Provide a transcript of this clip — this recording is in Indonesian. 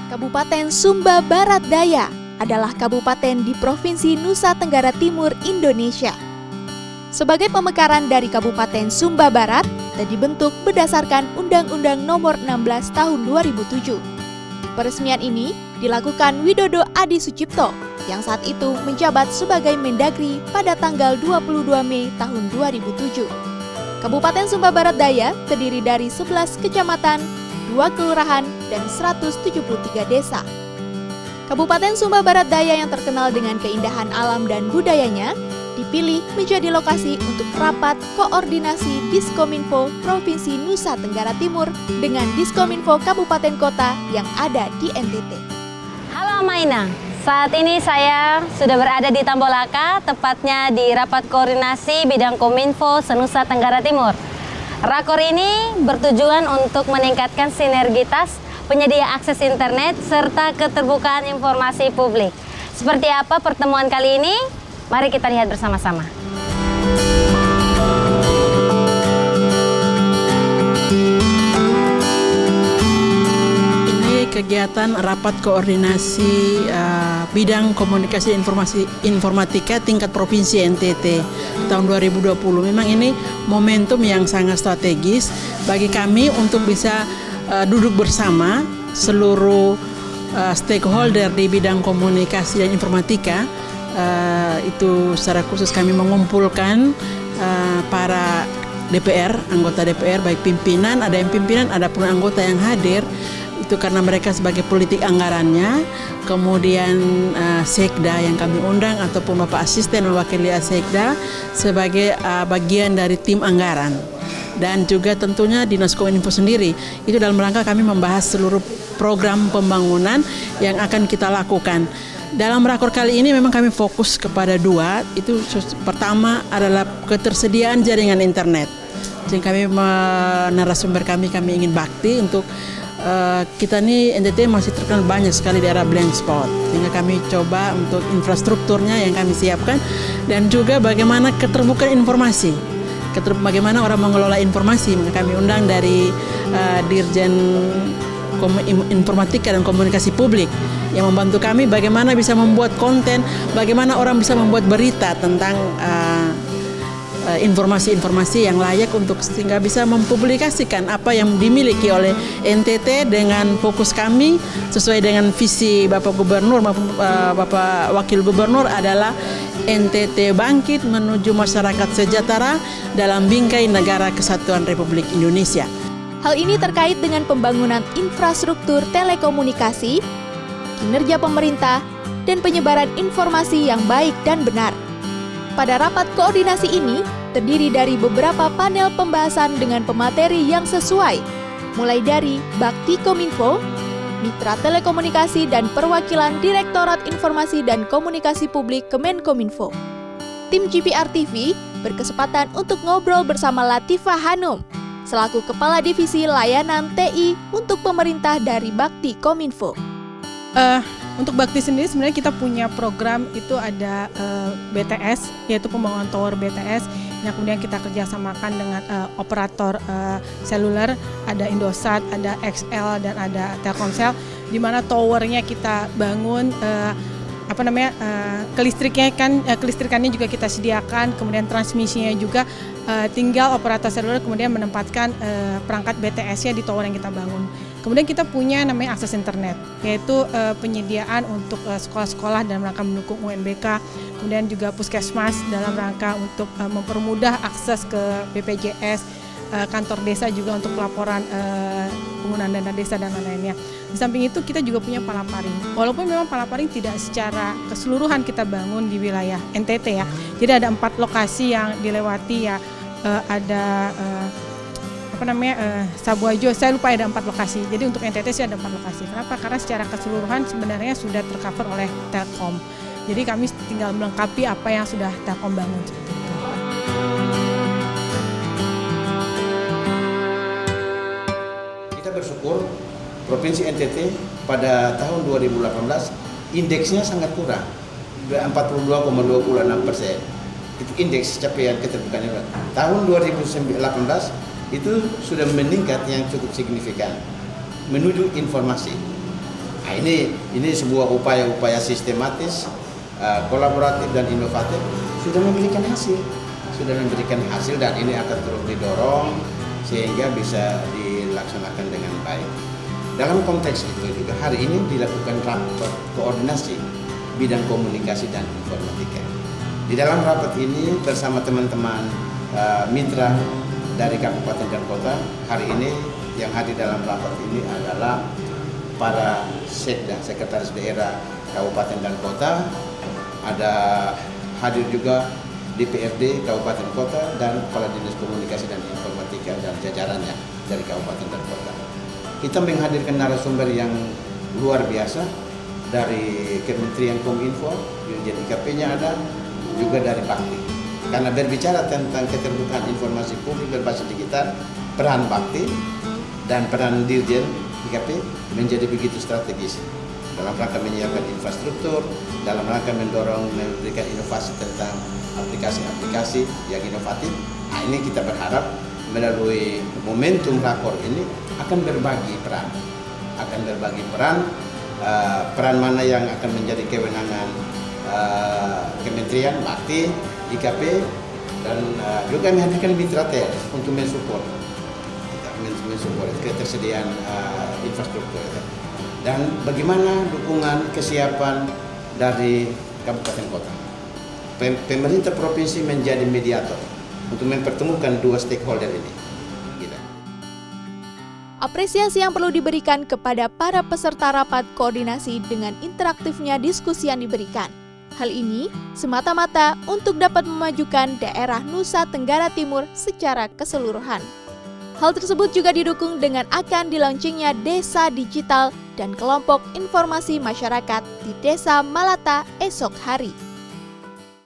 Kabupaten Sumba Barat Daya adalah kabupaten di Provinsi Nusa Tenggara Timur, Indonesia. Sebagai pemekaran dari Kabupaten Sumba Barat dan dibentuk berdasarkan Undang-Undang Nomor 16 Tahun 2007. Peresmian ini dilakukan Widodo Adi Sucipto yang saat itu menjabat sebagai Mendagri pada tanggal 22 Mei tahun 2007. Kabupaten Sumba Barat Daya terdiri dari 11 kecamatan, 2 kelurahan, dan 173 desa. Kabupaten Sumba Barat Daya yang terkenal dengan keindahan alam dan budayanya dipilih menjadi lokasi untuk rapat koordinasi Diskominfo Provinsi Nusa Tenggara Timur dengan Diskominfo Kabupaten Kota yang ada di NTT. Halo Maina, saat ini saya sudah berada di Tambolaka, tepatnya di rapat koordinasi bidang Kominfo se-Nusa Tenggara Timur. Rakor ini bertujuan untuk meningkatkan sinergitas penyedia akses internet serta keterbukaan informasi publik. Seperti apa pertemuan kali ini? Mari kita lihat bersama-sama. Ini kegiatan rapat koordinasi bidang komunikasi informatika tingkat provinsi NTT tahun 2020. Memang ini momentum yang sangat strategis bagi kami untuk bisa duduk bersama seluruh stakeholder di bidang komunikasi dan informatika. Itu secara khusus kami mengumpulkan para DPR, anggota DPR, baik pimpinan, ada yang pimpinan, ada pun anggota yang hadir. Itu karena mereka sebagai politik anggarannya, kemudian Sekda yang kami undang ataupun Bapak Asisten mewakili Sekda sebagai bagian dari tim anggaran. Dan juga tentunya Dinas Kominfo sendiri, itu dalam rangka kami membahas seluruh program pembangunan yang akan kita lakukan. Dalam rakor kali ini memang kami fokus kepada dua, itu pertama adalah ketersediaan jaringan internet. Jadi kami narasumber kami ingin bakti untuk kita nih NTT masih terkenal banyak sekali daerah blank spot, sehingga kami coba untuk infrastrukturnya yang kami siapkan dan juga bagaimana keterbukaan informasi, bagaimana orang mengelola informasi. Kami undang dari Dirjen Informatika dan Komunikasi Publik yang membantu kami bagaimana bisa membuat konten, bagaimana orang bisa membuat berita tentang informasi-informasi yang layak untuk sehingga bisa mempublikasikan apa yang dimiliki oleh NTT dengan fokus kami sesuai dengan visi Bapak Gubernur maupun Bapak Wakil Gubernur adalah NTT bangkit menuju masyarakat sejahtera dalam bingkai negara kesatuan Republik Indonesia. Hal ini terkait dengan pembangunan infrastruktur telekomunikasi, kinerja pemerintah, dan penyebaran informasi yang baik dan benar. Pada rapat koordinasi ini, terdiri dari beberapa panel pembahasan dengan pemateri yang sesuai, mulai dari Bakti Kominfo, Mitra Telekomunikasi dan Perwakilan Direktorat Informasi dan Komunikasi Publik Kemenkominfo. Tim GPR TV berkesempatan untuk ngobrol bersama Latifah Hanum, selaku Kepala Divisi Layanan TI untuk pemerintah dari Bakti Kominfo. Untuk Bakti sendiri sebenarnya kita punya program itu ada BTS, yaitu pembangunan tower BTS yang kemudian kita kerjasamakan dengan operator seluler, ada Indosat, ada XL dan ada Telkomsel, di mana towernya kita bangun, kelistrikannya juga kita sediakan, kemudian transmisinya juga tinggal operator seluler kemudian menempatkan perangkat BTS-nya di tower yang kita bangun. Kemudian kita punya namanya akses internet, yaitu penyediaan untuk sekolah-sekolah dalam rangka mendukung UNBK, kemudian juga puskesmas dalam rangka untuk mempermudah akses ke BPJS, kantor desa juga untuk pelaporan penggunaan dana desa dan lain-lainnya. Di samping itu kita juga punya palaparing. Walaupun memang palaparing tidak secara keseluruhan kita bangun di wilayah NTT ya. Jadi ada 4 lokasi yang dilewati ya, ada Sabuajo, saya lupa ada 4 lokasi. Jadi untuk NTT sih ada 4 lokasi. Kenapa? Karena secara keseluruhan sebenarnya sudah tercover oleh Telkom. Jadi kami tinggal melengkapi apa yang sudah Telkom bangun seperti itu. Kita bersyukur Provinsi NTT pada tahun 2018 indeksnya sangat kurang, 42,26%. Itu indeks capaian keterbukaan internet. Tahun 2018 itu sudah meningkat yang cukup signifikan menuju informasi. Nah, ini sebuah upaya-upaya sistematis, kolaboratif dan inovatif sudah memberikan hasil dan ini akan terus didorong sehingga bisa dilaksanakan dengan baik. Dalam konteks itu juga hari ini dilakukan rapat koordinasi bidang komunikasi dan informatika. Di dalam rapat ini bersama teman-teman mitra dari kabupaten dan kota, hari ini yang hadir dalam rapat ini adalah para sekda, sekretaris daerah kabupaten dan kota, ada hadir juga DPRD kabupaten kota dan kepala dinas komunikasi dan informatika dan jajarannya dari kabupaten dan kota. Kita menghadirkan narasumber yang luar biasa dari Kementerian Kominfo, Dirjen IKP-nya ada, juga dari Bakti. Karena berbicara tentang keterbukaan informasi publik berbasis digital, peran Bakti dan peran Dirjen IKP menjadi begitu strategis dalam rangka menyiapkan infrastruktur, dalam rangka memberikan inovasi tentang aplikasi-aplikasi yang inovatif. Nah, ini kita berharap melalui momentum rakor ini akan berbagi peran, peran mana yang akan menjadi kewenangan Kementerian, Bakti, IKP, dan juga menghadirkan mitra TEL untuk mensupport ketersediaan infrastruktur dan bagaimana dukungan kesiapan dari kabupaten kota. Pemerintah provinsi menjadi mediator untuk mempertemukan dua stakeholder ini. Apresiasi yang perlu diberikan kepada para peserta rapat koordinasi dengan interaktifnya diskusi yang diberikan. Hal ini semata-mata untuk dapat memajukan daerah Nusa Tenggara Timur secara keseluruhan. Hal tersebut juga didukung dengan akan dilaunchingnya Desa Digital dan Kelompok Informasi Masyarakat di Desa Malata esok hari.